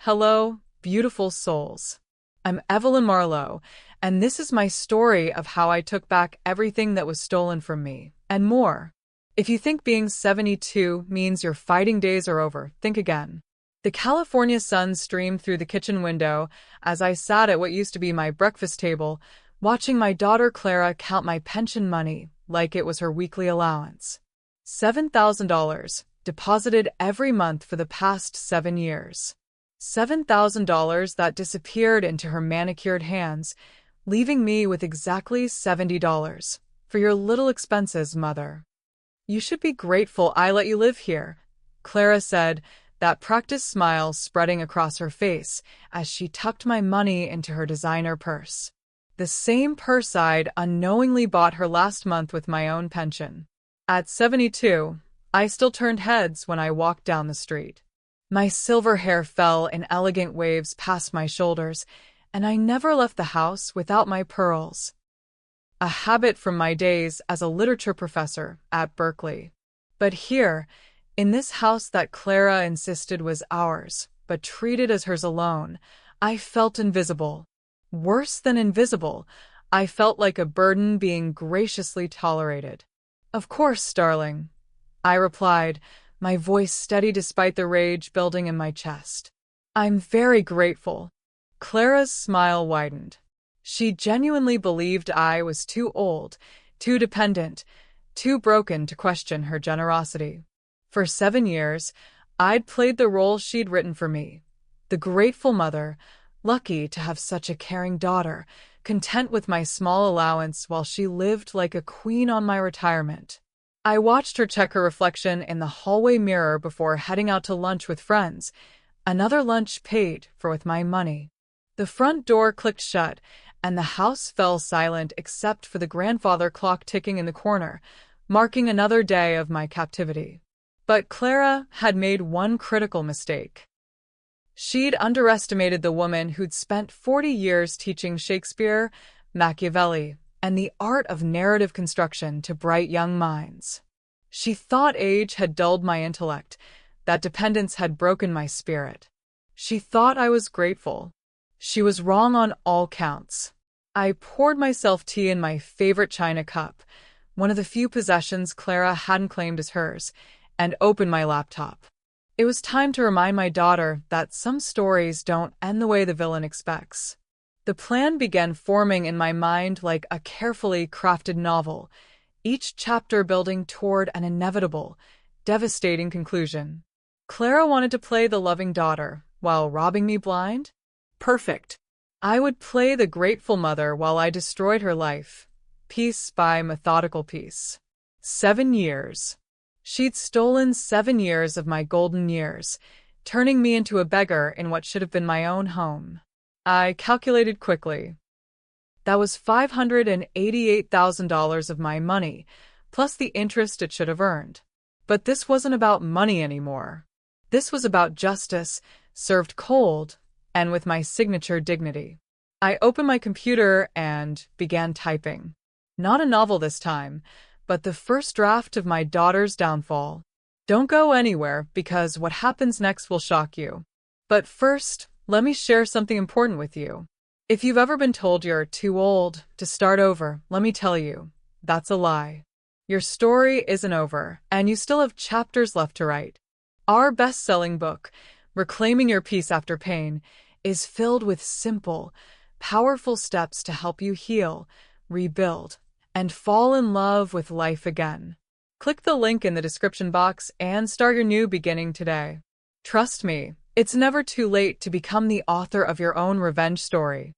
Hello, beautiful souls. I'm Evelyn Marlowe, and this is my story of how I took back everything that was stolen from me, and more. If you think being 72 means your fighting days are over, think again. The California sun streamed through the kitchen window as I sat at what used to be my breakfast table, watching my daughter Clara count my pension money like it was her weekly allowance. $7,000, deposited every month for the past 7 years. $7,000 that disappeared into her manicured hands, leaving me with exactly $70 for your little expenses, mother. You should be grateful I let you live here, Clara said, that practiced smile spreading across her face as she tucked my money into her designer purse. The same purse I'd unknowingly bought her last month with my own pension. At 72, I still turned heads when I walked down the street. My silver hair fell in elegant waves past my shoulders, and I never left the house without my pearls. A habit from my days as a literature professor at Berkeley. But here, in this house that Clara insisted was ours, but treated as hers alone, I felt invisible. Worse than invisible, I felt like a burden being graciously tolerated. Of course, darling, I replied, my voice steady despite the rage building in my chest. I'm very grateful. Clara's smile widened. She genuinely believed I was too old, too dependent, too broken to question her generosity. For 7 years, I'd played the role she'd written for me. The grateful mother, lucky to have such a caring daughter, content with my small allowance while she lived like a queen on my retirement. I watched her check her reflection in the hallway mirror before heading out to lunch with friends, another lunch paid for with my money. The front door clicked shut, and the house fell silent except for the grandfather clock ticking in the corner, marking another day of my captivity. But Clara had made one critical mistake. She'd underestimated the woman who'd spent 40 years teaching Shakespeare, Machiavelli, and the art of narrative construction to bright young minds. She thought age had dulled my intellect, that dependence had broken my spirit. She thought I was grateful. She was wrong on all counts. I poured myself tea in my favorite china cup, one of the few possessions Clara hadn't claimed as hers, and opened my laptop. It was time to remind my daughter that some stories don't end the way the villain expects. The plan began forming in my mind like a carefully crafted novel, each chapter building toward an inevitable, devastating conclusion. Clara wanted to play the loving daughter while robbing me blind? Perfect. I would play the grateful mother while I destroyed her life, piece by methodical piece. 7 years. She'd stolen 7 years of my golden years, turning me into a beggar in what should have been my own home. I calculated quickly. That was $588,000 of my money, plus the interest it should have earned. But this wasn't about money anymore. This was about justice, served cold, and with my signature dignity. I opened my computer and began typing. Not a novel this time, but the first draft of my daughter's downfall. Don't go anywhere, because what happens next will shock you. But first, let me share something important with you. If you've ever been told you're too old to start over, let me tell you, that's a lie. Your story isn't over, and you still have chapters left to write. Our best-selling book, Reclaiming Your Peace After Pain, is filled with simple, powerful steps to help you heal, rebuild, and fall in love with life again. Click the link in the description box and start your new beginning today. Trust me, it's never too late to become the author of your own revenge story.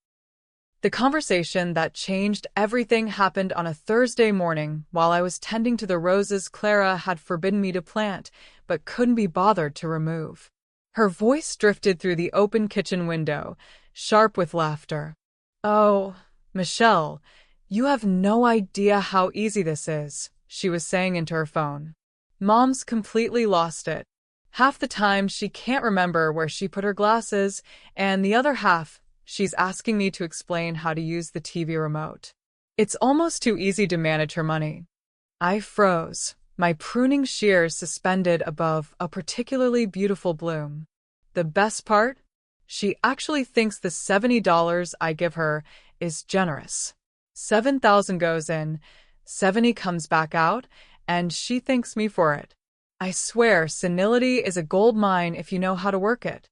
The conversation that changed everything happened on a Thursday morning while I was tending to the roses Clara had forbidden me to plant, but couldn't be bothered to remove. Her voice drifted through the open kitchen window, sharp with laughter. "Oh, Michelle, you have no idea how easy this is," she was saying into her phone. "Mom's completely lost it. Half the time she can't remember where she put her glasses, and the other half, she's asking me to explain how to use the TV remote. It's almost too easy to manage her money." I froze, my pruning shears suspended above a particularly beautiful bloom. The best part? She actually thinks the $70 I give her is generous. 7,000 goes in, 70 comes back out, and she thanks me for it. I swear, senility is a gold mine if you know how to work it.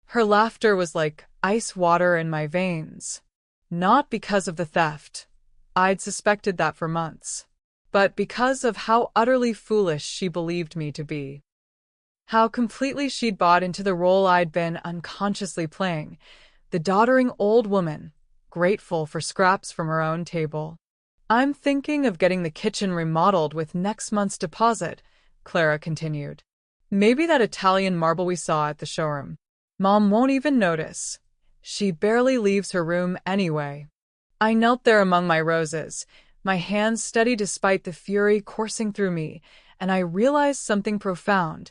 Her laughter was like ice water in my veins. Not because of the theft. I'd suspected that for months. But because of how utterly foolish she believed me to be. How completely she'd bought into the role I'd been unconsciously playing, the doddering old woman, grateful for scraps from her own table. I'm thinking of getting the kitchen remodeled with next month's deposit, Clara continued. Maybe that Italian marble we saw at the showroom. Mom won't even notice. She barely leaves her room anyway. I knelt there among my roses, my hands steady despite the fury coursing through me, and I realized something profound.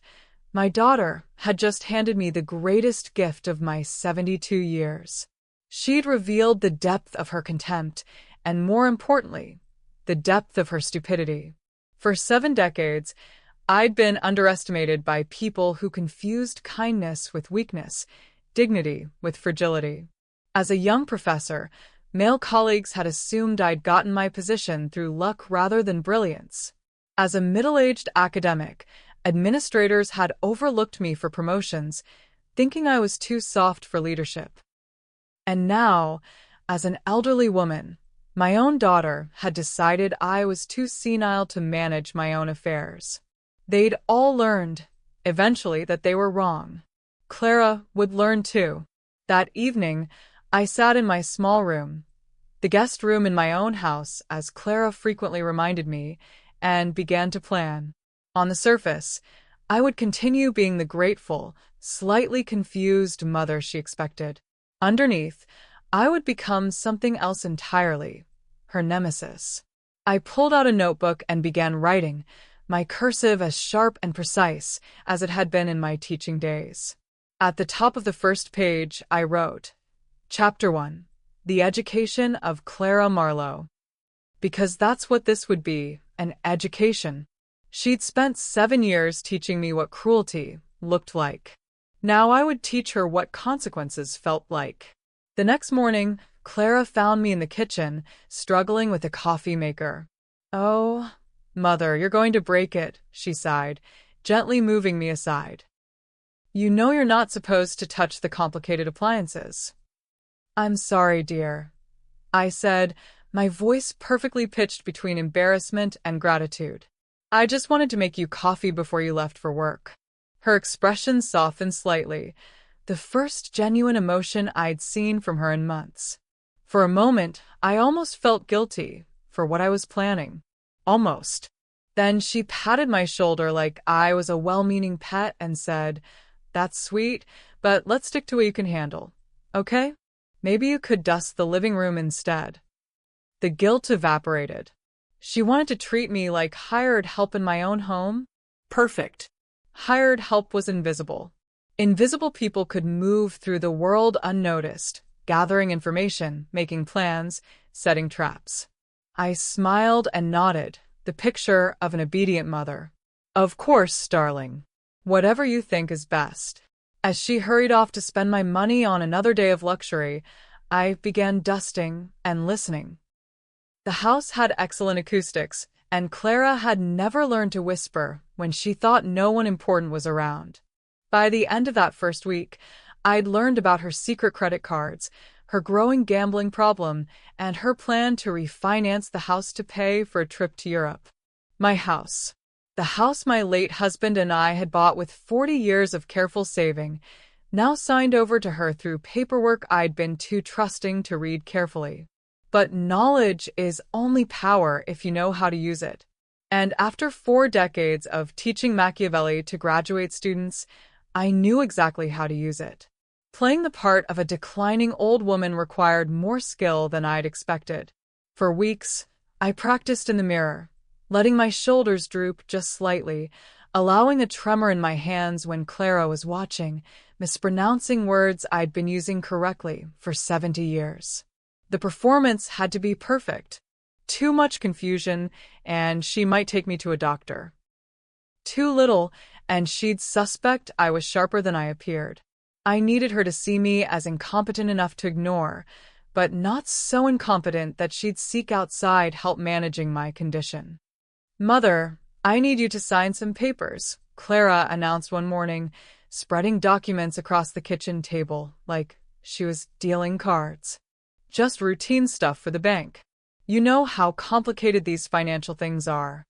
My daughter had just handed me the greatest gift of my 72 years. She'd revealed the depth of her contempt, and more importantly, the depth of her stupidity. For 7 decades, I'd been underestimated by people who confused kindness with weakness, dignity with fragility. As a young professor, male colleagues had assumed I'd gotten my position through luck rather than brilliance. As a middle-aged academic, administrators had overlooked me for promotions, thinking I was too soft for leadership. And now, as an elderly woman, my own daughter had decided I was too senile to manage my own affairs. They'd all learned, eventually, that they were wrong. Clara would learn too. That evening, I sat in my small room, the guest room in my own house, as Clara frequently reminded me, and began to plan. On the surface, I would continue being the grateful, slightly confused mother she expected. Underneath, I would become something else entirely, her nemesis. I pulled out a notebook and began writing, my cursive as sharp and precise as it had been in my teaching days. At the top of the first page, I wrote, Chapter 1, The Education of Clara Marlowe. Because that's what this would be, an education. She'd spent 7 years teaching me what cruelty looked like. Now I would teach her what consequences felt like. The next morning, Clara found me in the kitchen, struggling with a coffee maker. Oh, Mother, you're going to break it, she sighed, gently moving me aside. You know you're not supposed to touch the complicated appliances. I'm sorry, dear, I said, my voice perfectly pitched between embarrassment and gratitude. I just wanted to make you coffee before you left for work. Her expression softened slightly, the first genuine emotion I'd seen from her in months. For a moment, I almost felt guilty for what I was planning. Almost. Then she patted my shoulder like I was a well-meaning pet and said, That's sweet, but let's stick to what you can handle, okay? Maybe you could dust the living room instead. The guilt evaporated. She wanted to treat me like hired help in my own home? Perfect. Hired help was invisible. Invisible people could move through the world unnoticed, gathering information, making plans, setting traps. I smiled and nodded, the picture of an obedient mother. Of course, darling. Whatever you think is best. As she hurried off to spend my money on another day of luxury, I began dusting and listening. The house had excellent acoustics, and Clara had never learned to whisper when she thought no one important was around. By the end of that first week, I'd learned about her secret credit cards, her growing gambling problem, and her plan to refinance the house to pay for a trip to Europe. My house. The house my late husband and I had bought with 40 years of careful saving, now signed over to her through paperwork I'd been too trusting to read carefully. But knowledge is only power if you know how to use it. And after 4 decades of teaching Machiavelli to graduate students, I knew exactly how to use it. Playing the part of a declining old woman required more skill than I'd expected. For weeks, I practiced in the mirror, letting my shoulders droop just slightly, allowing a tremor in my hands when Clara was watching, mispronouncing words I'd been using correctly for 70 years. The performance had to be perfect. Too much confusion, and she might take me to a doctor. Too little, and she'd suspect I was sharper than I appeared. I needed her to see me as incompetent enough to ignore, but not so incompetent that she'd seek outside help managing my condition. "Mother, I need you to sign some papers," Clara announced one morning, spreading documents across the kitchen table like she was dealing cards. "Just routine stuff for the bank. You know how complicated these financial things are."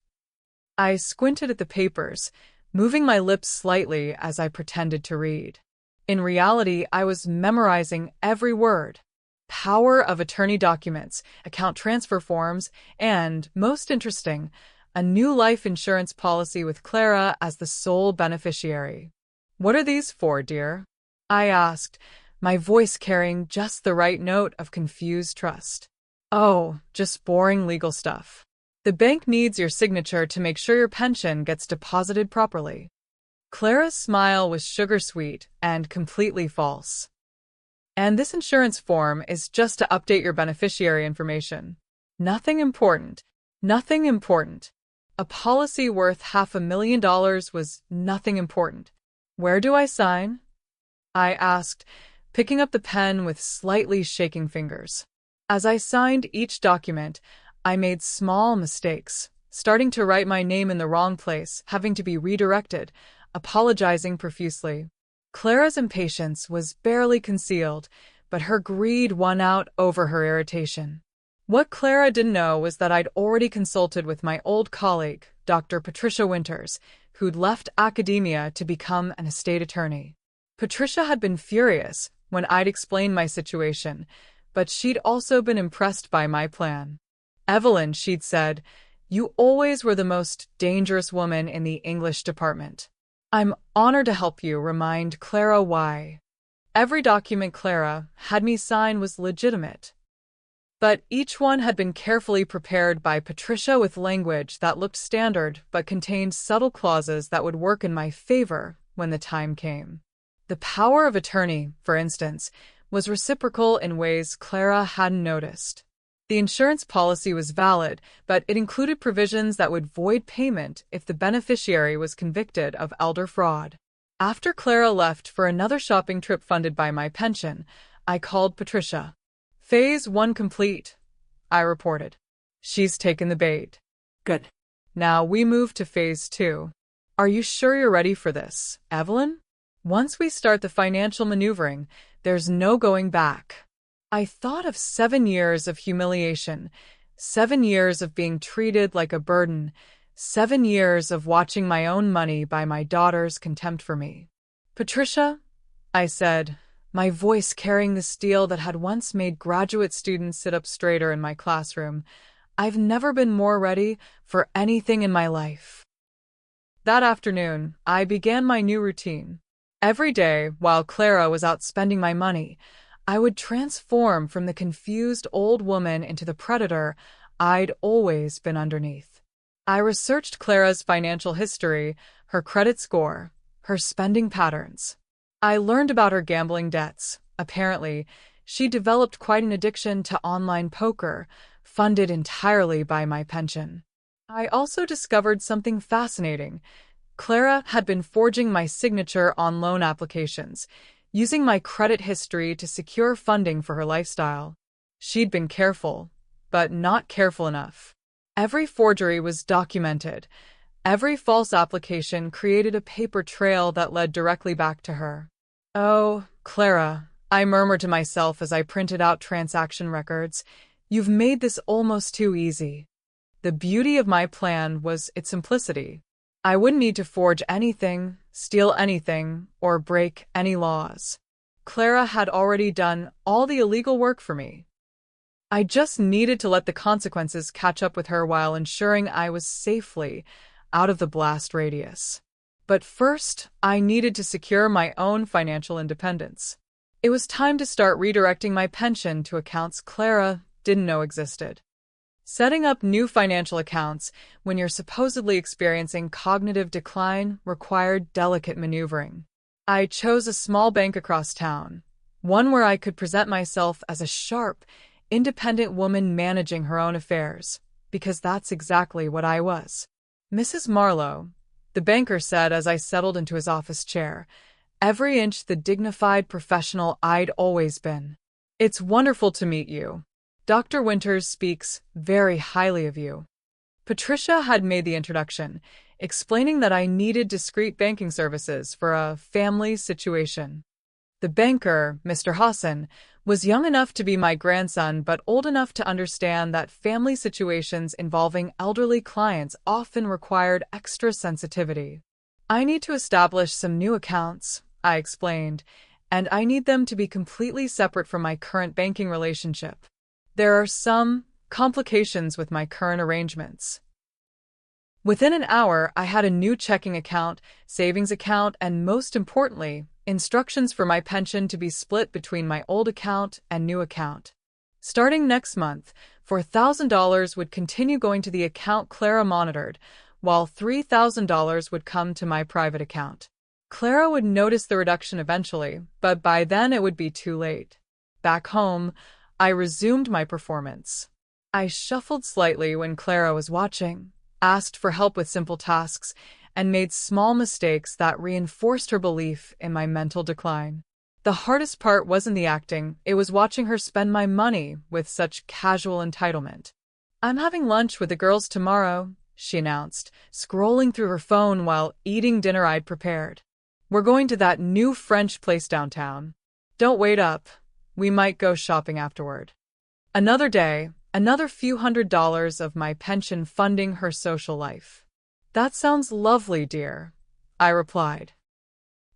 I squinted at the papers, moving my lips slightly as I pretended to read. In reality, I was memorizing every word. Power of attorney documents, account transfer forms, and, most interesting, a new life insurance policy with Clara as the sole beneficiary. "What are these for, dear?" I asked, my voice carrying just the right note of confused trust. "Oh, just boring legal stuff. The bank needs your signature to make sure your pension gets deposited properly." Clara's smile was sugar-sweet and completely false. "And this insurance form is just to update your beneficiary information. Nothing important. Nothing important. A policy worth $500,000 was nothing important. Where do I sign?" I asked, picking up the pen with slightly shaking fingers. As I signed each document, I made small mistakes, starting to write my name in the wrong place, having to be redirected, apologizing profusely. Clara's impatience was barely concealed, but her greed won out over her irritation. What Clara didn't know was that I'd already consulted with my old colleague, Dr. Patricia Winters, who'd left academia to become an estate attorney. Patricia had been furious when I'd explained my situation, but she'd also been impressed by my plan. "Evelyn," she'd said, "you always were the most dangerous woman in the English department. I'm honored to help you remind Clara why." Every document Clara had me sign was legitimate, but each one had been carefully prepared by Patricia with language that looked standard but contained subtle clauses that would work in my favor when the time came. The power of attorney, for instance, was reciprocal in ways Clara hadn't noticed. The insurance policy was valid, but it included provisions that would void payment if the beneficiary was convicted of elder fraud. After Clara left for another shopping trip funded by my pension, I called Patricia. "Phase 1 complete," I reported. "She's taken the bait." "Good. Now we move to Phase 2. Are you sure you're ready for this, Evelyn? Once we start the financial maneuvering, there's no going back." I thought of 7 years of humiliation, 7 years of being treated like a burden, 7 years of watching my own money by my daughter's contempt for me. "Patricia," I said, my voice carrying the steel that had once made graduate students sit up straighter in my classroom, "I've never been more ready for anything in my life." That afternoon, I began my new routine. Every day, while Clara was out spending my money, I would transform from the confused old woman into the predator I'd always been underneath. I researched Clara's financial history, her credit score, her spending patterns. I learned about her gambling debts. Apparently, she developed quite an addiction to online poker, funded entirely by my pension. I also discovered something fascinating. Clara had been forging my signature on loan applications, using my credit history to secure funding for her lifestyle. She'd been careful, but not careful enough. Every forgery was documented. Every false application created a paper trail that led directly back to her. "Oh, Clara," I murmured to myself as I printed out transaction records, "you've made this almost too easy." The beauty of my plan was its simplicity. I wouldn't need to forge anything, steal anything, or break any laws. Clara had already done all the illegal work for me. I just needed to let the consequences catch up with her while ensuring I was safely out of the blast radius. But first, I needed to secure my own financial independence. It was time to start redirecting my pension to accounts Clara didn't know existed. Setting up new financial accounts when you're supposedly experiencing cognitive decline required delicate maneuvering. I chose a small bank across town, one where I could present myself as a sharp, independent woman managing her own affairs, because that's exactly what I was. "Mrs. Marlowe," the banker said as I settled into his office chair, every inch the dignified professional I'd always been. It's wonderful to meet you. Dr. Winters speaks very highly of you. Patricia had made the introduction, explaining that I needed discreet banking services for a family situation. The banker, Mr. Hassan, was young enough to be my grandson but old enough to understand that family situations involving elderly clients often required extra sensitivity. I need to establish some new accounts, I explained, and I need them to be completely separate from my current banking relationship. There are some complications with my current arrangements. Within an hour, I had a new checking account, savings account, and most importantly, instructions for my pension to be split between my old account and new account. Starting next month, $4,000 would continue going to the account Clara monitored, while $3,000 would come to my private account. Clara would notice the reduction eventually, but by then it would be too late. Back home, I resumed my performance. I shuffled slightly when Clara was watching, asked for help with simple tasks, and made small mistakes that reinforced her belief in my mental decline. The hardest part wasn't the acting, it was watching her spend my money with such casual entitlement. "I'm having lunch with the girls tomorrow," she announced, scrolling through her phone while eating dinner I'd prepared. "We're going to that new French place downtown. Don't wait up. We might go shopping afterward." Another day, another few $100s of my pension funding her social life. "That sounds lovely, dear," I replied.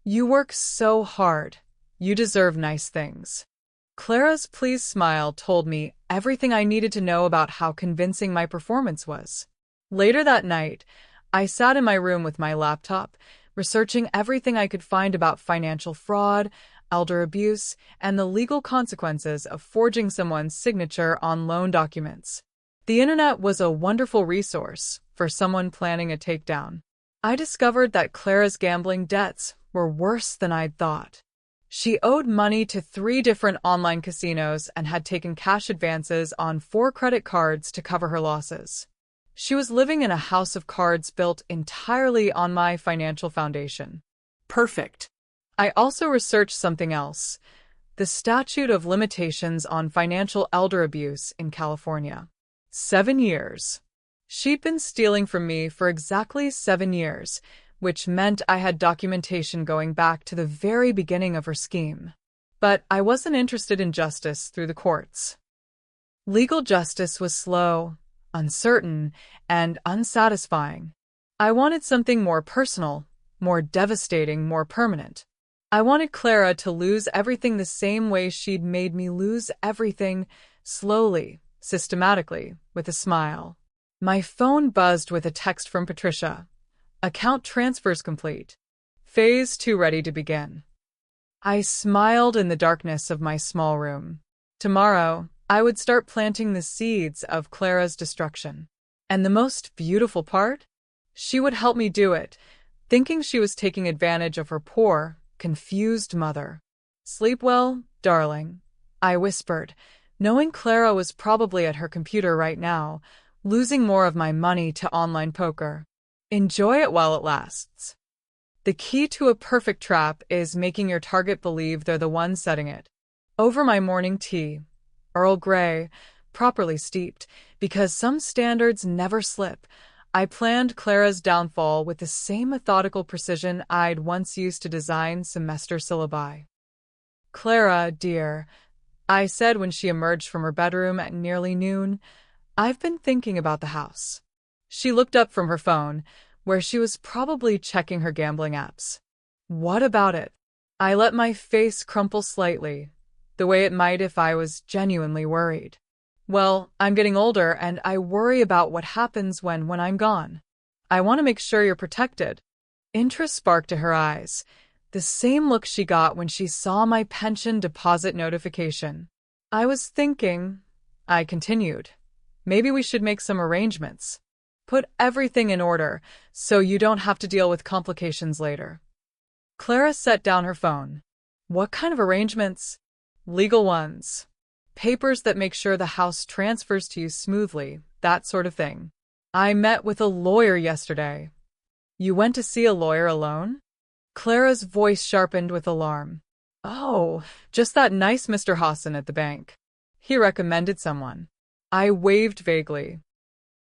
"You work so hard. You deserve nice things." Clara's pleased smile told me everything I needed to know about how convincing my performance was. Later that night, I sat in my room with my laptop, researching everything I could find about financial fraud, elder abuse, and the legal consequences of forging someone's signature on loan documents. The internet was a wonderful resource for someone planning a takedown. I discovered that Clara's gambling debts were worse than I'd thought. She owed money to 3 different online casinos and had taken cash advances on 4 credit cards to cover her losses. She was living in a house of cards built entirely on my financial foundation. Perfect. I also researched something else: the statute of limitations on financial elder abuse in California. 7 years. She'd been stealing from me for exactly 7 years, which meant I had documentation going back to the very beginning of her scheme. But I wasn't interested in justice through the courts. Legal justice was slow, uncertain, and unsatisfying. I wanted something more personal, more devastating, more permanent. I wanted Clara to lose everything the same way she'd made me lose everything, slowly, systematically, with a smile. My phone buzzed with a text from Patricia. "Account transfers complete. Phase 2 ready to begin." I smiled in the darkness of my small room. Tomorrow, I would start planting the seeds of Clara's destruction. And the most beautiful part? She would help me do it, thinking she was taking advantage of her poor, confused mother. "Sleep well, darling," I whispered, knowing Clara was probably at her computer right now, losing more of my money to online poker. Enjoy it while it lasts. The key to a perfect trap is making your target believe they're the one setting it. Over my morning tea, Earl Grey, properly steeped, because some standards never slip, I planned Clara's downfall with the same methodical precision I'd once used to design semester syllabi. "Clara, dear," I said when she emerged from her bedroom at nearly noon, "I've been thinking about the house." She looked up from her phone, where she was probably checking her gambling apps. "What about it?" I let my face crumple slightly, the way it might if I was genuinely worried. "Well, I'm getting older and I worry about what happens when I'm gone. I want to make sure you're protected." Interest sparked to her eyes, the same look she got when she saw my pension deposit notification. "I was thinking," I continued, "maybe we should make some arrangements. Put everything in order so you don't have to deal with complications later." Clara set down her phone. "What kind of arrangements?" "Legal ones. Papers that make sure the house transfers to you smoothly, that sort of thing. I met with a lawyer yesterday." "You went to see a lawyer alone?" Clara's voice sharpened with alarm. Oh, just that nice Mr. Hassan at the bank. He recommended someone. I waved vaguely.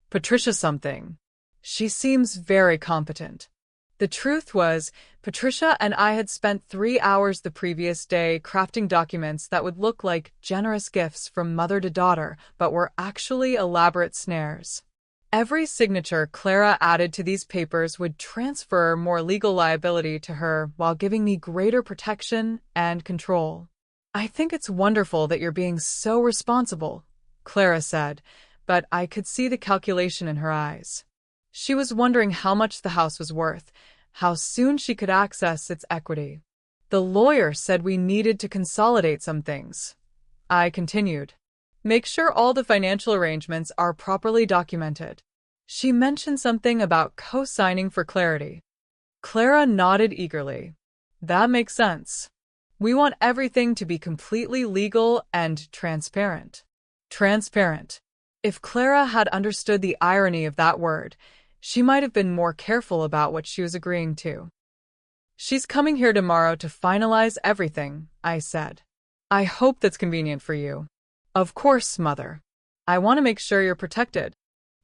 Patricia something. She seems very competent. The truth was, Patricia and I had spent 3 hours the previous day crafting documents that would look like generous gifts from mother to daughter, but were actually elaborate snares. Every signature Clara added to these papers would transfer more legal liability to her while giving me greater protection and control. I think it's wonderful that you're being so responsible, Clara said, but I could see the calculation in her eyes. She was wondering how much the house was worth, how soon she could access its equity. The lawyer said we needed to consolidate some things. I continued. Make sure all the financial arrangements are properly documented. She mentioned something about co-signing for clarity. Clara nodded eagerly. That makes sense. We want everything to be completely legal and transparent. Transparent. If Clara had understood the irony of that word, she might have been more careful about what she was agreeing to. She's coming here tomorrow to finalize everything, I said. I hope that's convenient for you. Of course, Mother. I want to make sure you're protected.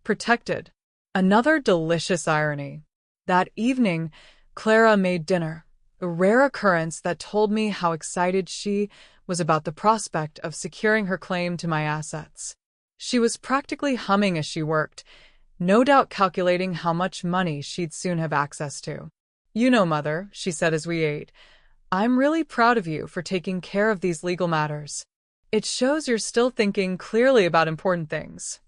Protected. Another delicious irony. That evening, Clara made dinner, a rare occurrence that told me how excited she was about the prospect of securing her claim to my assets. She was practically humming as she worked, no doubt calculating how much money she'd soon have access to. You know, Mother, she said as we ate, I'm really proud of you for taking care of these legal matters. It shows you're still thinking clearly about important things.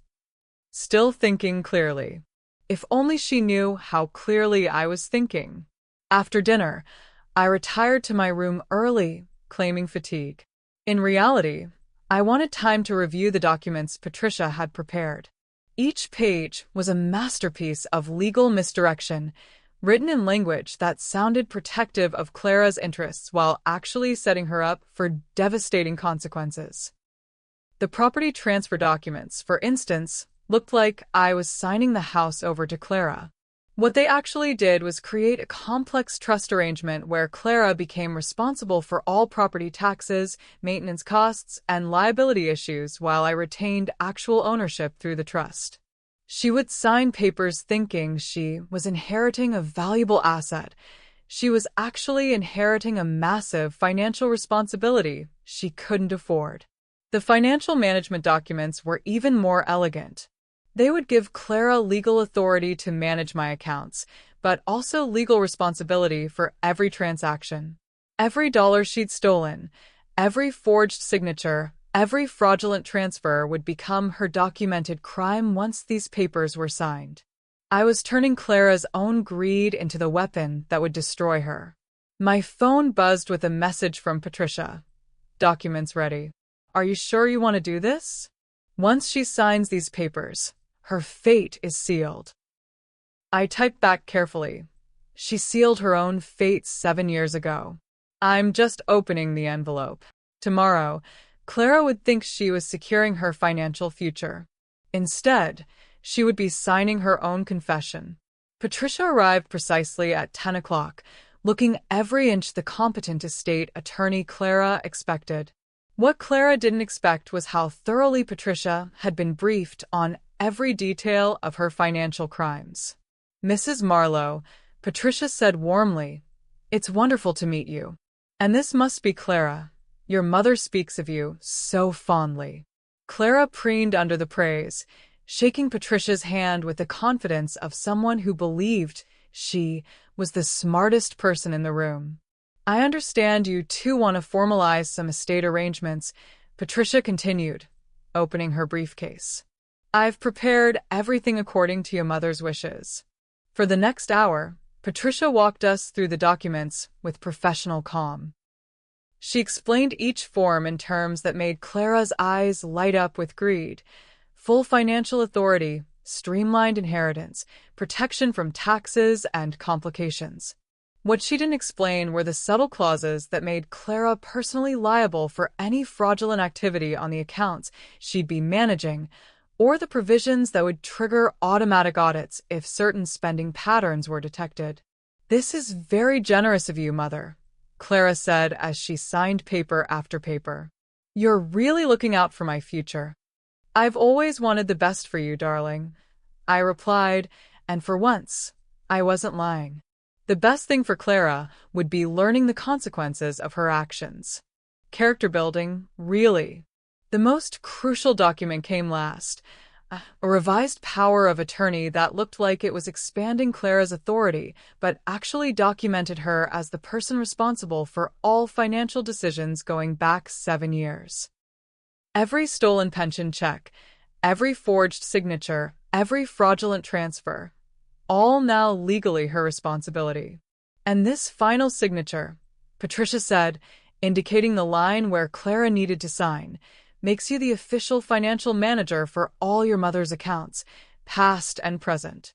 Still thinking clearly. If only she knew how clearly I was thinking. After dinner, I retired to my room early, claiming fatigue. In reality, I wanted time to review the documents Patricia had prepared. Each page was a masterpiece of legal misdirection, written in language that sounded protective of Clara's interests while actually setting her up for devastating consequences. The property transfer documents, for instance, looked like I was signing the house over to Clara. What they actually did was create a complex trust arrangement where Clara became responsible for all property taxes, maintenance costs, and liability issues while I retained actual ownership through the trust. She would sign papers thinking she was inheriting a valuable asset. She was actually inheriting a massive financial responsibility she couldn't afford. The financial management documents were even more elegant. They would give Clara legal authority to manage my accounts, but also legal responsibility for every transaction. Every dollar she'd stolen, every forged signature, every fraudulent transfer would become her documented crime once these papers were signed. I was turning Clara's own greed into the weapon that would destroy her. My phone buzzed with a message from Patricia. Documents ready. Are you sure you want to do this? Once she signs these papers, her fate is sealed. I typed back carefully. She sealed her own fate 7 years ago. I'm just opening the envelope. Tomorrow, Clara would think she was securing her financial future. Instead, she would be signing her own confession. Patricia arrived precisely at 10 o'clock, looking every inch the competent estate attorney Clara expected. What Clara didn't expect was how thoroughly Patricia had been briefed on every detail of her financial crimes. Mrs. Marlowe, Patricia said warmly, "It's wonderful to meet you. And this must be Clara. Your mother speaks of you so fondly." Clara preened under the praise, shaking Patricia's hand with the confidence of someone who believed she was the smartest person in the room. "I understand you too want to formalize some estate arrangements," Patricia continued, opening her briefcase. "I've prepared everything according to your mother's wishes." For the next hour, Patricia walked us through the documents with professional calm. She explained each form in terms that made Clara's eyes light up with greed: full financial authority, streamlined inheritance, protection from taxes and complications. What she didn't explain were the subtle clauses that made Clara personally liable for any fraudulent activity on the accounts she'd be managing, or the provisions that would trigger automatic audits if certain spending patterns were detected. "This is very generous of you, Mother," Clara said as she signed paper after paper. "You're really looking out for my future." "I've always wanted the best for you, darling," I replied, and for once, I wasn't lying. The best thing for Clara would be learning the consequences of her actions. Character building, really. The most crucial document came last. A revised power of attorney that looked like it was expanding Clara's authority, but actually documented her as the person responsible for all financial decisions going back 7 years. Every stolen pension check, every forged signature, every fraudulent transfer, all now legally her responsibility. And this final signature, Patricia said, indicating the line where Clara needed to sign, makes you the official financial manager for all your mother's accounts, past and present.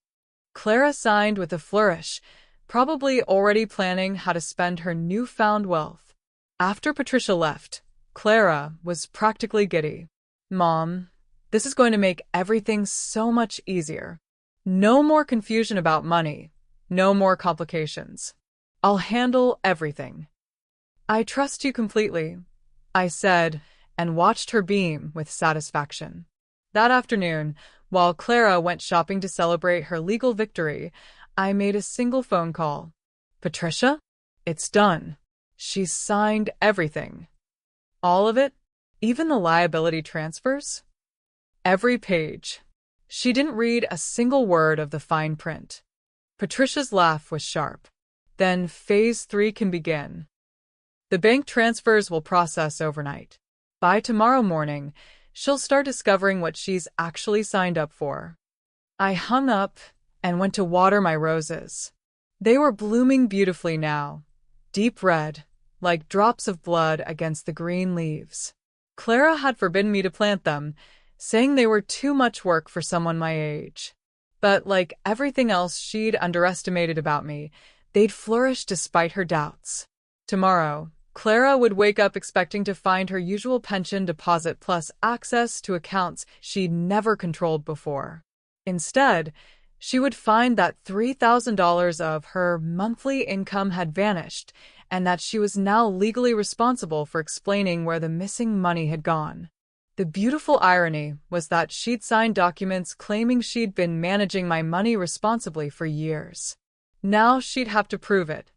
Clara signed with a flourish, probably already planning how to spend her newfound wealth. After Patricia left, Clara was practically giddy. "Mom, this is going to make everything so much easier. No more confusion about money, no more complications. I'll handle everything." "I trust you completely," I said, and watched her beam with satisfaction. That afternoon, while Clara went shopping to celebrate her legal victory, I made a single phone call. "Patricia, it's done. She's signed everything." "All of it? Even the liability transfers?" "Every page." She didn't read a single word of the fine print. Patricia's laugh was sharp. "Then phase 3 can begin. The bank transfers will process overnight. By tomorrow morning, she'll start discovering what she's actually signed up for." I hung up and went to water my roses. They were blooming beautifully now, deep red, like drops of blood against the green leaves. Clara had forbidden me to plant them, saying they were too much work for someone my age. But like everything else she'd underestimated about me, they'd flourish despite her doubts. Tomorrow, Clara would wake up expecting to find her usual pension deposit plus access to accounts she'd never controlled before. Instead, she would find that $3,000 of her monthly income had vanished and that she was now legally responsible for explaining where the missing money had gone. The beautiful irony was that she'd signed documents claiming she'd been managing my money responsibly for years. Now she'd have to prove it.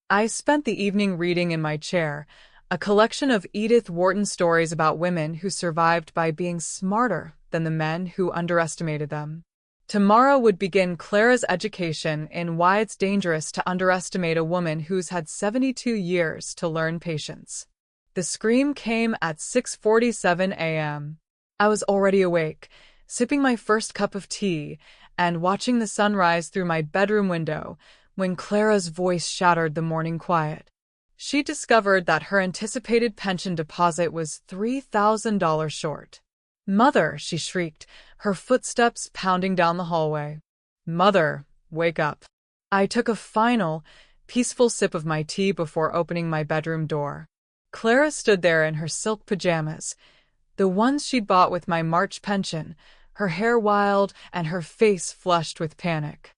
I spent the evening reading in my chair, a collection of Edith Wharton stories about women who survived by being smarter than the men who underestimated them. Tomorrow would begin Clara's education in why it's dangerous to underestimate a woman who's had 72 years to learn patience. The scream came at 6:47 a.m. I was already awake, sipping my first cup of tea and watching the sunrise through my bedroom window when Clara's voice shattered the morning quiet. She discovered that her anticipated pension deposit was $3,000 short. "Mother," she shrieked, her footsteps pounding down the hallway. "Mother, wake up." I took a final, peaceful sip of my tea before opening my bedroom door. Clara stood there in her silk pajamas, the ones she'd bought with my March pension, her hair wild and her face flushed with panic.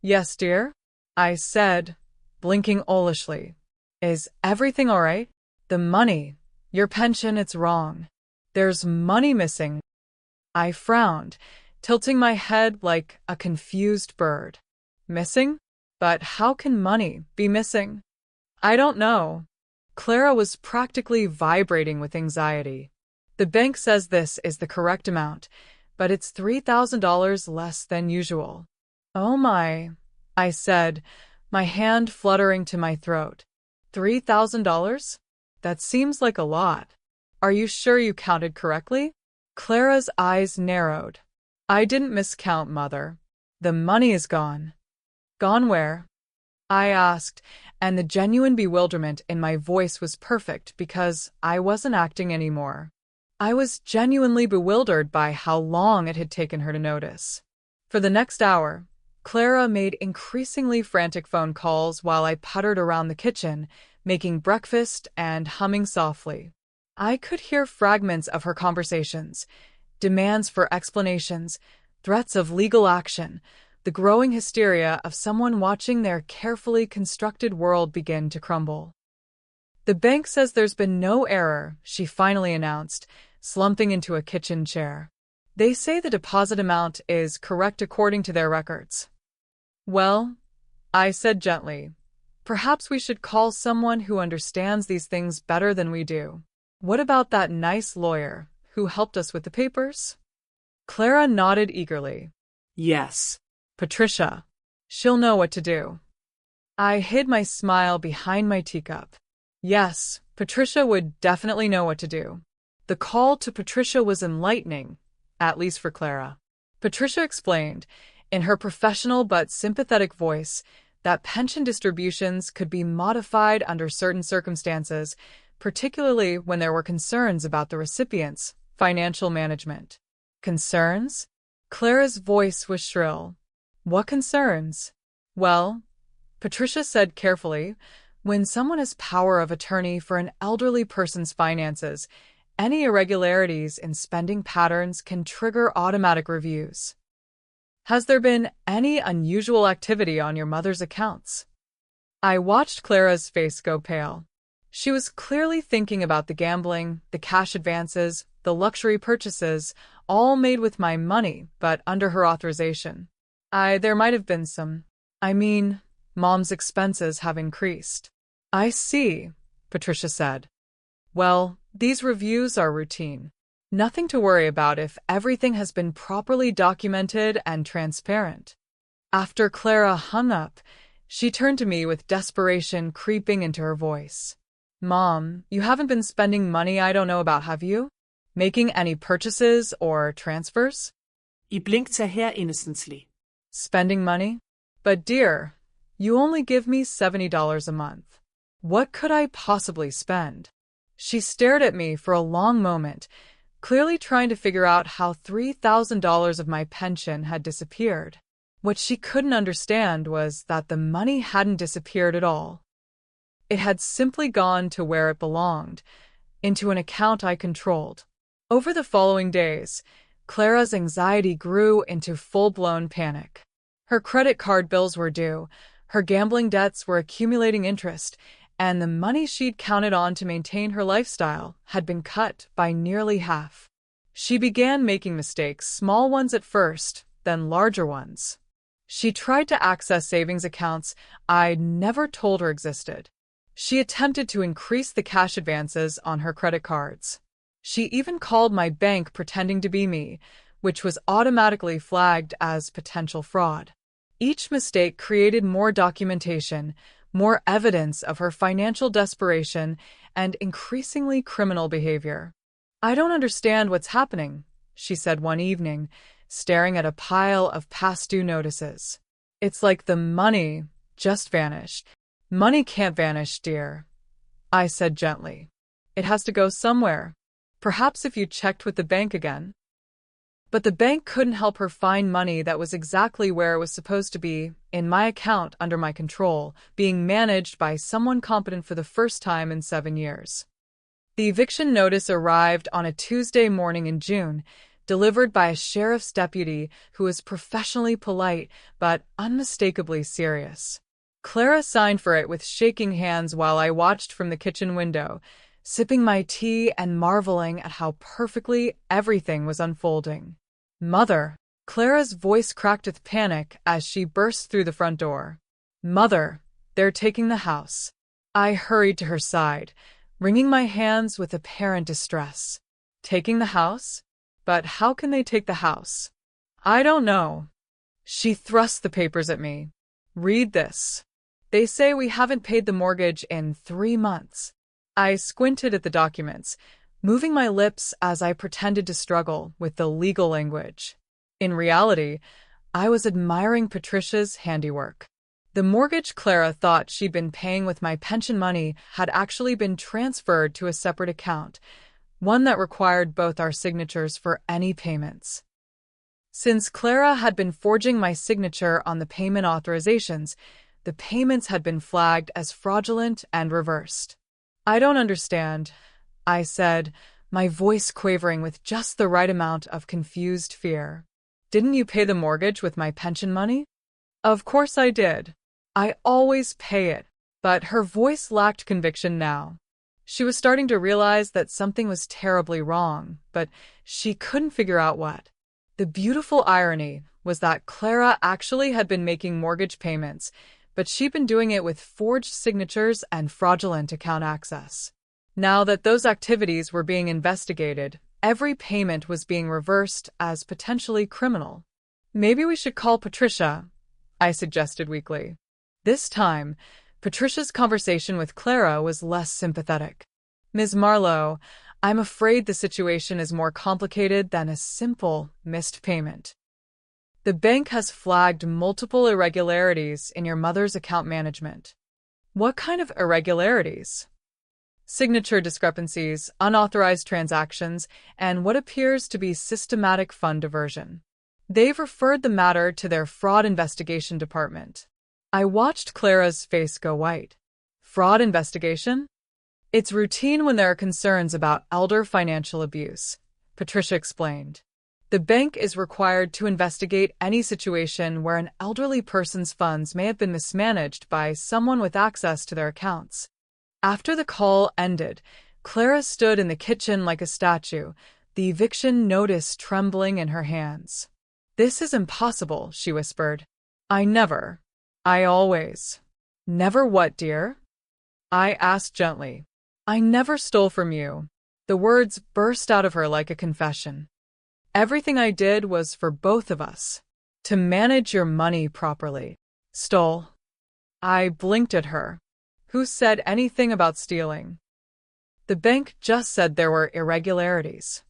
"Yes, dear?" I said, blinking owlishly. "Is everything all right?" "The money. Your pension, it's wrong. There's money missing." I frowned, tilting my head like a confused bird. "Missing? But how can money be missing?" "I don't know." Clara was practically vibrating with anxiety. "The bank says this is the correct amount, but it's $3,000 less than usual." "Oh my," I said, my hand fluttering to my throat. $3,000? That seems like a lot. Are you sure you counted correctly?" Clara's eyes narrowed. "I didn't miscount, Mother. The money is gone." "Gone where?" I asked, and the genuine bewilderment in my voice was perfect because I wasn't acting anymore. I was genuinely bewildered by how long it had taken her to notice. For the next hour, Clara made increasingly frantic phone calls while I puttered around the kitchen, making breakfast and humming softly. I could hear fragments of her conversations, demands for explanations, threats of legal action, the growing hysteria of someone watching their carefully constructed world begin to crumble. "The bank says there's been no error," she finally announced, slumping into a kitchen chair. "They say the deposit amount is correct according to their records." "Well," I said gently, "perhaps we should call someone who understands these things better than we do. What about that nice lawyer who helped us with the papers?" Clara nodded eagerly. Yes. "Patricia. She'll know what to do." I hid my smile behind my teacup. Yes, Patricia would definitely know what to do. The call to Patricia was enlightening, at least for Clara. Patricia explained, in her professional but sympathetic voice, that pension distributions could be modified under certain circumstances, particularly when there were concerns about the recipient's financial management. Concerns? Clara's voice was shrill. What concerns? Well, Patricia said carefully, when someone has power of attorney for an elderly person's finances, any irregularities in spending patterns can trigger automatic reviews. Has there been any unusual activity on your mother's accounts? I watched Clara's face go pale. She was clearly thinking about the gambling, the cash advances, the luxury purchases, all made with my money, but under her authorization. There might have been some. Mom's expenses have increased. I see, Patricia said. Well, these reviews are routine. Nothing to worry about if everything has been properly documented and transparent. After Clara hung up, she turned to me with desperation creeping into her voice. Mom, you haven't been spending money I don't know about, have you? Making any purchases or transfers? I blinkte her innocently. Spending money? But dear, you only give me $70 a month. What could I possibly spend? She stared at me for a long moment, clearly trying to figure out how $3,000 of my pension had disappeared. What she couldn't understand was that the money hadn't disappeared at all. It had simply gone to where it belonged, into an account I controlled. Over the following days, Clara's anxiety grew into full-blown panic. Her credit card bills were due, her gambling debts were accumulating interest, and the money she'd counted on to maintain her lifestyle had been cut by nearly half. She began making mistakes, small ones at first, then larger ones. She tried to access savings accounts I'd never told her existed. She attempted to increase the cash advances on her credit cards. She even called my bank pretending to be me, which was automatically flagged as potential fraud. Each mistake created more documentation, more evidence of her financial desperation and increasingly criminal behavior. I don't understand what's happening, she said one evening, staring at a pile of past due notices. It's like the money just vanished. Money can't vanish, dear, I said gently. It has to go somewhere. Perhaps if you checked with the bank again. But the bank couldn't help her find money that was exactly where it was supposed to be, in my account under my control, being managed by someone competent for the first time in 7 years. The eviction notice arrived on a Tuesday morning in June, delivered by a sheriff's deputy who was professionally polite but unmistakably serious. Clara signed for it with shaking hands while I watched from the kitchen window, sipping my tea and marveling at how perfectly everything was unfolding. Mother! Clara's voice cracked with panic as she burst through the front door. Mother! They're taking the house. I hurried to her side, wringing my hands with apparent distress. Taking the house? But how can they take the house? I don't know. She thrust the papers at me. Read this. They say we haven't paid the mortgage in 3 months. I squinted at the documents, moving my lips as I pretended to struggle with the legal language. In reality, I was admiring Patricia's handiwork. The mortgage Clara thought she'd been paying with my pension money had actually been transferred to a separate account, one that required both our signatures for any payments. Since Clara had been forging my signature on the payment authorizations, the payments had been flagged as fraudulent and reversed. I don't understand, I said, my voice quavering with just the right amount of confused fear. Didn't you pay the mortgage with my pension money? Of course I did. I always pay it. But her voice lacked conviction now. She was starting to realize that something was terribly wrong, but she couldn't figure out what. The beautiful irony was that Clara actually had been making mortgage payments, but she'd been doing it with forged signatures and fraudulent account access. Now that those activities were being investigated, every payment was being reversed as potentially criminal. Maybe we should call Patricia, I suggested weakly. This time, Patricia's conversation with Clara was less sympathetic. Ms. Marlowe, I'm afraid the situation is more complicated than a simple missed payment. The bank has flagged multiple irregularities in your mother's account management. What kind of irregularities? Signature discrepancies, unauthorized transactions, and what appears to be systematic fund diversion. They've referred the matter to their fraud investigation department. I watched Clara's face go white. Fraud investigation? It's routine when there are concerns about elder financial abuse, Patricia explained. The bank is required to investigate any situation where an elderly person's funds may have been mismanaged by someone with access to their accounts. After the call ended, Clara stood in the kitchen like a statue, the eviction notice trembling in her hands. This is impossible, she whispered. I always. Never what, dear? I asked gently. I never stole from you. The words burst out of her like a confession. Everything I did was for both of us. To manage your money properly. Stole? I blinked at her. Who said anything about stealing? The bank just said there were irregularities.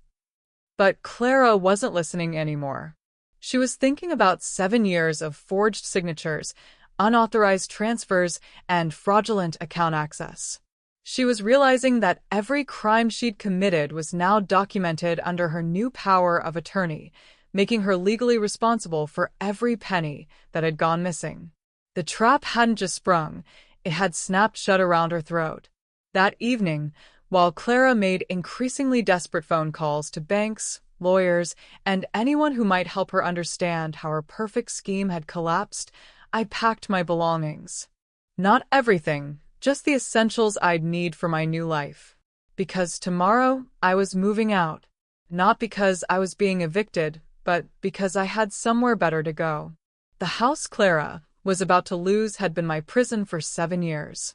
But Clara wasn't listening anymore. She was thinking about 7 years of forged signatures, unauthorized transfers, and fraudulent account access. She was realizing that every crime she'd committed was now documented under her new power of attorney, making her legally responsible for every penny that had gone missing. The trap hadn't just sprung, it had snapped shut around her throat. That evening, while Clara made increasingly desperate phone calls to banks, lawyers, and anyone who might help her understand how her perfect scheme had collapsed, I packed my belongings. Not everything, just the essentials I'd need for my new life. Because tomorrow I was moving out. Not because I was being evicted, but because I had somewhere better to go. The house Clara was about to lose had been my prison for 7 years.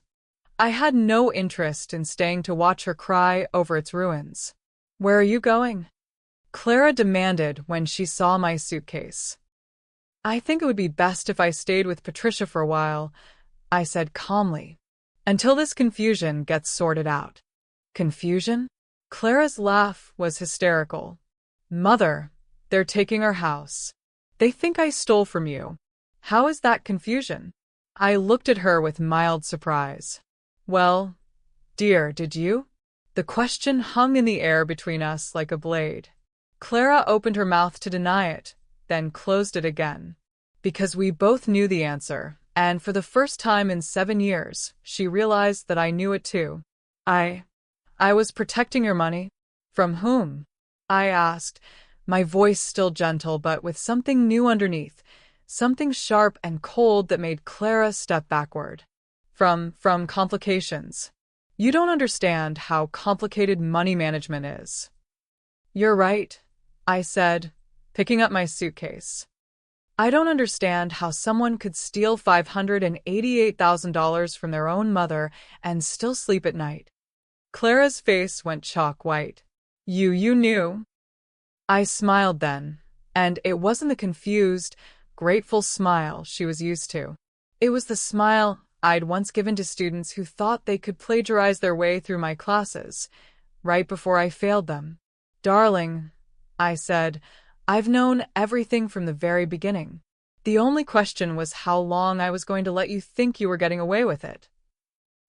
I had no interest in staying to watch her cry over its ruins. Where are you going? Clara demanded when she saw my suitcase. I think it would be best if I stayed with Patricia for a while, I said calmly, until this confusion gets sorted out. Confusion? Clara's laugh was hysterical. Mother, they're taking our house. They think I stole from you. How is that confusion? I looked at her with mild surprise. Well, dear, did you? The question hung in the air between us like a blade. Clara opened her mouth to deny it, then closed it again. Because we both knew the answer, and for the first time in 7 years, she realized that I knew it too. I was protecting your money? From whom? I asked, my voice still gentle but with something new underneath, something sharp and cold that made Clara step backward. From complications. You don't understand how complicated money management is. You're right, I said, picking up my suitcase. I don't understand how someone could steal $588,000 from their own mother and still sleep at night. Clara's face went chalk white. You knew? I smiled then, and it wasn't the confused, grateful smile she was used to. It was the smile I'd once given to students who thought they could plagiarize their way through my classes, right before I failed them. Darling, I said, I've known everything from the very beginning. The only question was how long I was going to let you think you were getting away with it.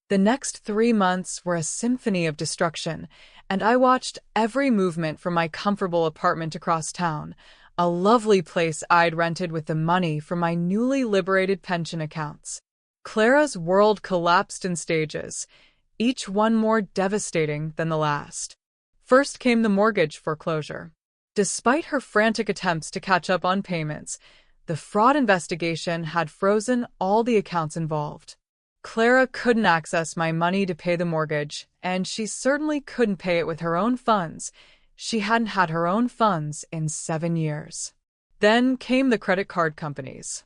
The next 3 months were a symphony of destruction, and I watched every movement from my comfortable apartment across town, a lovely place I'd rented with the money from my newly liberated pension accounts. Clara's world collapsed in stages, each one more devastating than the last. First came the mortgage foreclosure. Despite her frantic attempts to catch up on payments, The fraud investigation had frozen all the accounts involved. Clara couldn't access my money to pay the mortgage, and she certainly couldn't pay it with her own funds. She hadn't had her own funds in 7 years. Then came the credit card companies.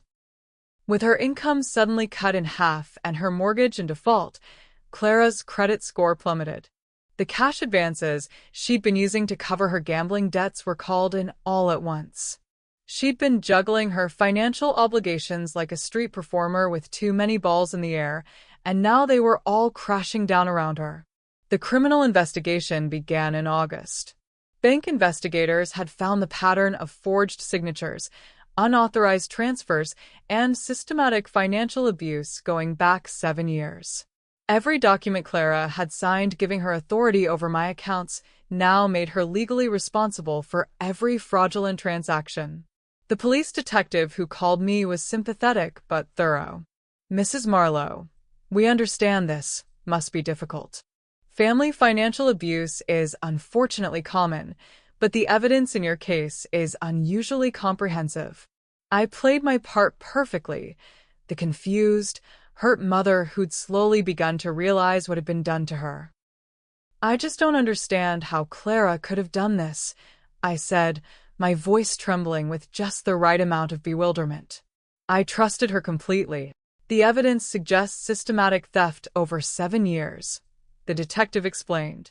With her income suddenly cut in half and her mortgage in default, Clara's credit score plummeted. The cash advances she'd been using to cover her gambling debts were called in all at once. She'd been juggling her financial obligations like a street performer with too many balls in the air, and now they were all crashing down around her. The criminal investigation began in August. Bank investigators had found the pattern of forged signatures, unauthorized transfers, and systematic financial abuse going back 7 years. Every document Clara had signed giving her authority over my accounts now made her legally responsible for every fraudulent transaction. The police detective who called me was sympathetic but thorough. "Mrs. Marlowe, we understand this must be difficult. Family financial abuse is unfortunately common, but the evidence in your case is unusually comprehensive. I played my part perfectly, the confused, hurt mother who'd slowly begun to realize what had been done to her. I just don't understand how Clara could have done this," I said, my voice trembling with just the right amount of bewilderment. I trusted her completely. "The evidence suggests systematic theft over 7 years," the detective explained.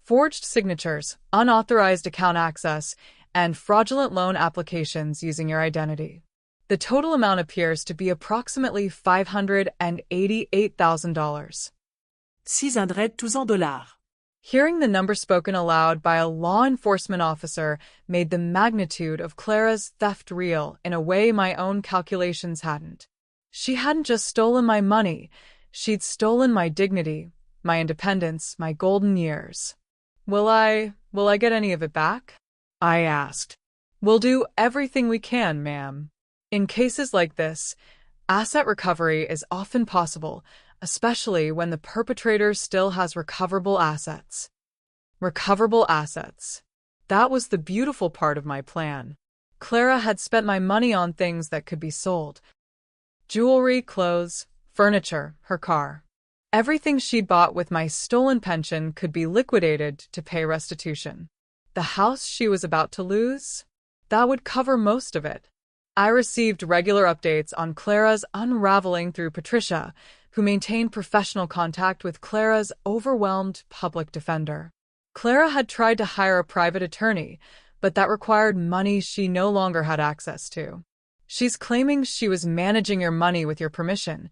"Forged signatures, unauthorized account access, and fraudulent loan applications using your identity. The total amount appears to be approximately $588,000. $600,000. Hearing the number spoken aloud by a law enforcement officer made the magnitude of Clara's theft real in a way my own calculations hadn't. She hadn't just stolen my money, she'd stolen my dignity, my independence, my golden years. Will I get any of it back?" I asked. "We'll do everything we can, ma'am. In cases like this, asset recovery is often possible, especially when the perpetrator still has recoverable assets." Recoverable assets. That was the beautiful part of my plan. Clara had spent my money on things that could be sold. Jewelry, clothes, furniture, her car. Everything she'd bought with my stolen pension could be liquidated to pay restitution. The house she was about to lose? That would cover most of it. I received regular updates on Clara's unraveling through Patricia, who maintained professional contact with Clara's overwhelmed public defender. Clara had tried to hire a private attorney, but that required money she no longer had access to. "She's claiming she was managing your money with your permission,"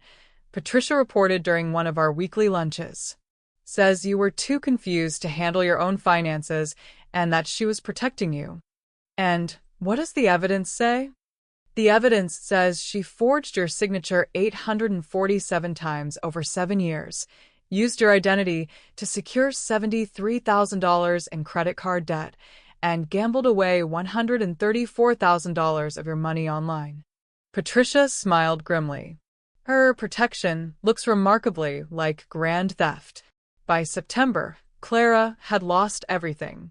Patricia reported during one of our weekly lunches. "Says you were too confused to handle your own finances and that she was protecting you." "And what does the evidence say?" "The evidence says she forged your signature 847 times over 7 years, used your identity to secure $73,000 in credit card debt, and gambled away $134,000 of your money online." Patricia smiled grimly. "Her protection looks remarkably like grand theft." By September, Clara had lost everything.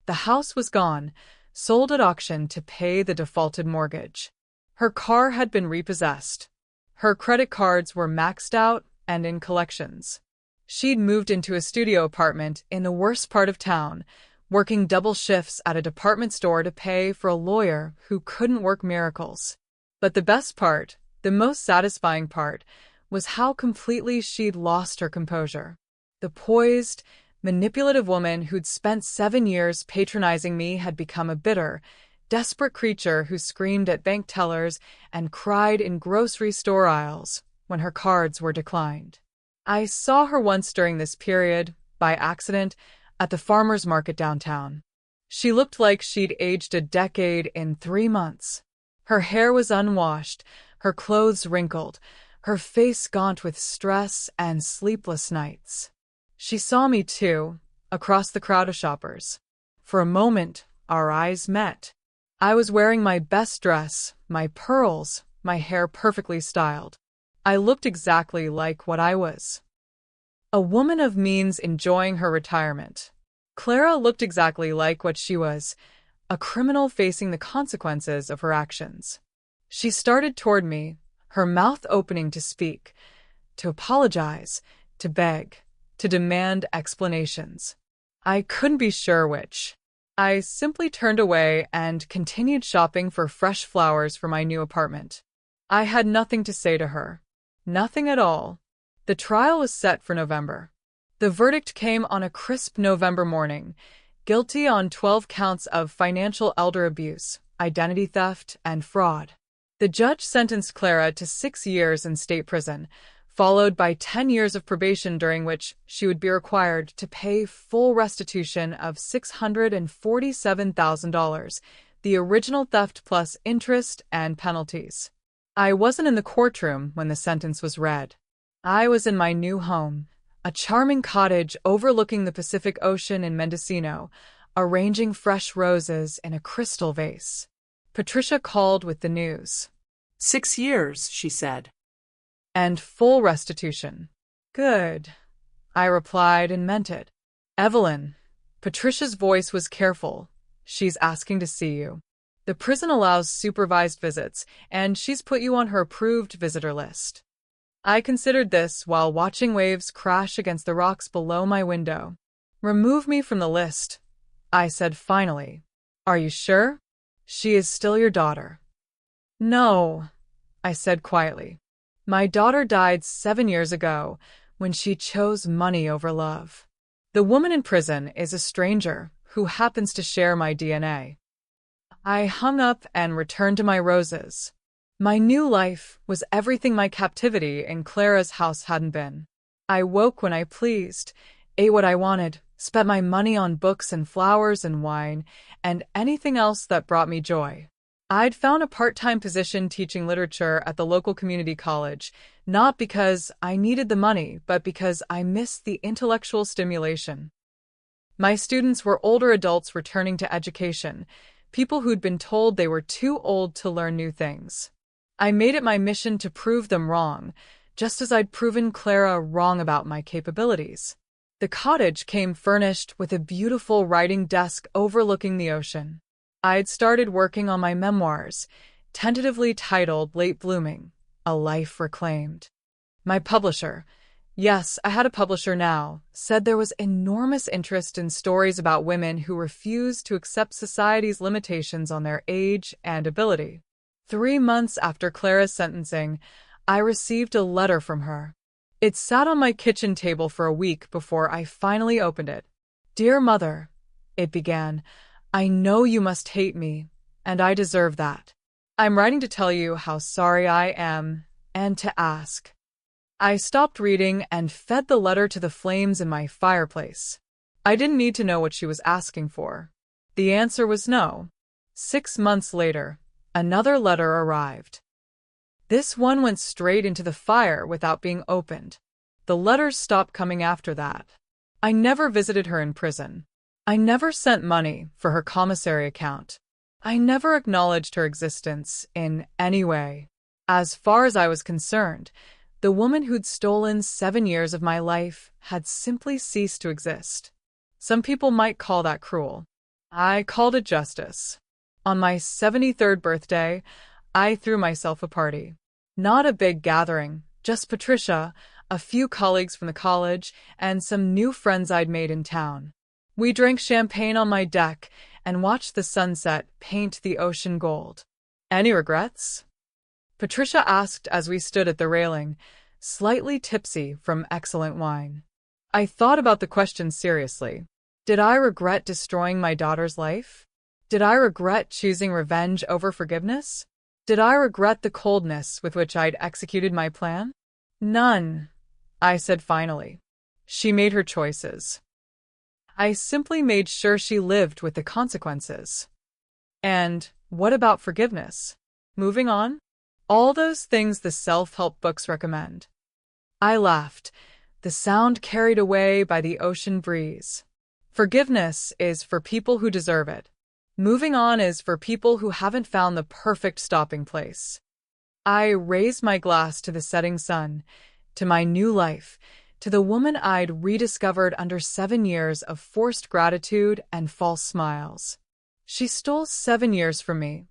The house was gone, sold at auction to pay the defaulted mortgage. Her car had been repossessed. Her credit cards were maxed out and in collections. She'd moved into a studio apartment in the worst part of town, working double shifts at a department store to pay for a lawyer who couldn't work miracles. But the best part, the most satisfying part, was how completely she'd lost her composure. The poised, manipulative woman who'd spent 7 years patronizing me had become a bitter, desperate creature who screamed at bank tellers and cried in grocery store aisles when her cards were declined. I saw her once during this period, by accident, at the farmer's market downtown. She looked like she'd aged a decade in 3 months. Her hair was unwashed, her clothes wrinkled, her face gaunt with stress and sleepless nights. She saw me, too, across the crowd of shoppers. For a moment, our eyes met. I was wearing my best dress, my pearls, my hair perfectly styled. I looked exactly like what I was. A woman of means enjoying her retirement. Clara looked exactly like what she was, a criminal facing the consequences of her actions. She started toward me, her mouth opening to speak, to apologize, to beg, to demand explanations. I couldn't be sure which. I simply turned away and continued shopping for fresh flowers for my new apartment. I had nothing to say to her. Nothing at all. The trial was set for November. The verdict came on a crisp November morning, guilty on 12 counts of financial elder abuse, identity theft, and fraud. The judge sentenced Clara to 6 years in state prison, followed by 10 years of probation during which she would be required to pay full restitution of $647,000, the original theft plus interest and penalties. I wasn't in the courtroom when the sentence was read. I was in my new home, a charming cottage overlooking the Pacific Ocean in Mendocino, arranging fresh roses in a crystal vase. Patricia called with the news. 6 years, she said. And full restitution. Good, I replied and meant it. Evelyn, Patricia's voice was careful. She's asking to see you. The prison allows supervised visits, and she's put you on her approved visitor list. I considered this while watching waves crash against the rocks below my window. Remove me from the list, I said finally. Are you sure? She is still your daughter. No, I said quietly. My daughter died 7 years ago when she chose money over love. The woman in prison is a stranger who happens to share my DNA. I hung up and returned to my roses. My new life was everything my captivity in Clara's house hadn't been. I woke when I pleased, ate what I wanted, spent my money on books and flowers and wine, and anything else that brought me joy. I'd found a part-time position teaching literature at the local community college, not because I needed the money, but because I missed the intellectual stimulation. My students were older adults returning to education, people who'd been told they were too old to learn new things. I made it my mission to prove them wrong, just as I'd proven Clara wrong about my capabilities. The cottage came furnished with a beautiful writing desk overlooking the ocean. I'd started working on my memoirs, tentatively titled Late Blooming, A Life Reclaimed. My publisher, yes, I had a publisher now, said there was enormous interest in stories about women who refused to accept society's limitations on their age and ability. 3 months after Clara's sentencing, I received a letter from her. It sat on my kitchen table for a week before I finally opened it. Dear Mother, it began, I know you must hate me, and I deserve that. I'm writing to tell you how sorry I am, and to ask. I stopped reading and fed the letter to the flames in my fireplace. I didn't need to know what she was asking for. The answer was no. 6 months later, another letter arrived. This one went straight into the fire without being opened. The letters stopped coming after that. I never visited her in prison. I never sent money for her commissary account. I never acknowledged her existence in any way. As far as I was concerned, the woman who'd stolen 7 years of my life had simply ceased to exist. Some people might call that cruel. I called it justice. On my 73rd birthday, I threw myself a party. Not a big gathering, just Patricia, a few colleagues from the college, and some new friends I'd made in town. We drank champagne on my deck and watched the sunset paint the ocean gold. Any regrets? Patricia asked as we stood at the railing, slightly tipsy from excellent wine. I thought about the question seriously. Did I regret destroying my daughter's life? Did I regret choosing revenge over forgiveness? Did I regret the coldness with which I'd executed my plan? None, I said finally. She made her choices. I simply made sure she lived with the consequences. And what about forgiveness? Moving on? All those things the self-help books recommend. I laughed, the sound carried away by the ocean breeze. Forgiveness is for people who deserve it. Moving on is for people who haven't found the perfect stopping place. I raised my glass to the setting sun, to my new life, to the woman I'd rediscovered under 7 years of forced gratitude and false smiles. She stole 7 years from me,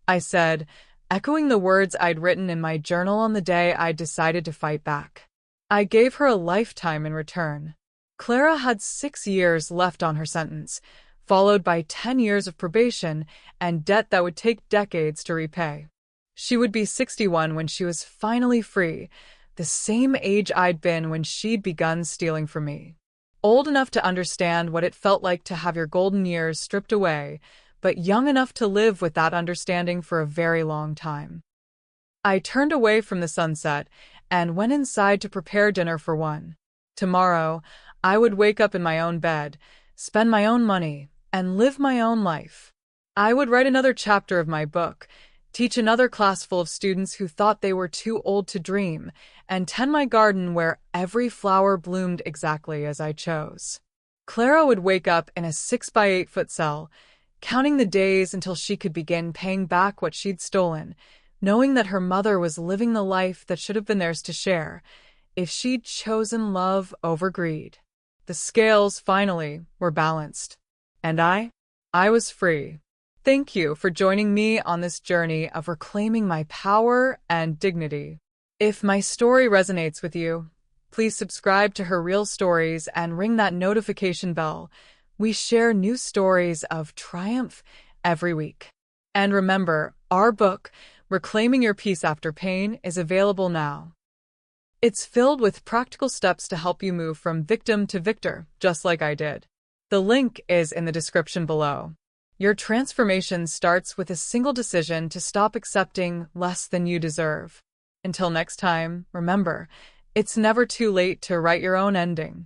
I said, echoing the words I'd written in my journal on the day I decided to fight back. I gave her a lifetime in return. Clara had 6 years left on her sentence, followed by 10 years of probation and debt that would take decades to repay. She would be 61 when she was finally free, the same age I'd been when she'd begun stealing from me. Old enough to understand what it felt like to have your golden years stripped away, but young enough to live with that understanding for a very long time. I turned away from the sunset and went inside to prepare dinner for one. Tomorrow, I would wake up in my own bed, spend my own money, and live my own life. I would write another chapter of my book, teach another class full of students who thought they were too old to dream, and tend my garden where every flower bloomed exactly as I chose. Clara would wake up in a 6 by 8 foot cell, counting the days until she could begin paying back what she'd stolen, knowing that her mother was living the life that should have been theirs to share, if she'd chosen love over greed. The scales, finally, were balanced. And I was free. Thank you for joining me on this journey of reclaiming my power and dignity. If my story resonates with you, please subscribe to Her Real Stories and ring that notification bell. We share new stories of triumph every week. And remember, our book, Reclaiming Your Peace After Pain, is available now. It's filled with practical steps to help you move from victim to victor, just like I did. The link is in the description below. Your transformation starts with a single decision to stop accepting less than you deserve. Until next time, remember, it's never too late to write your own ending.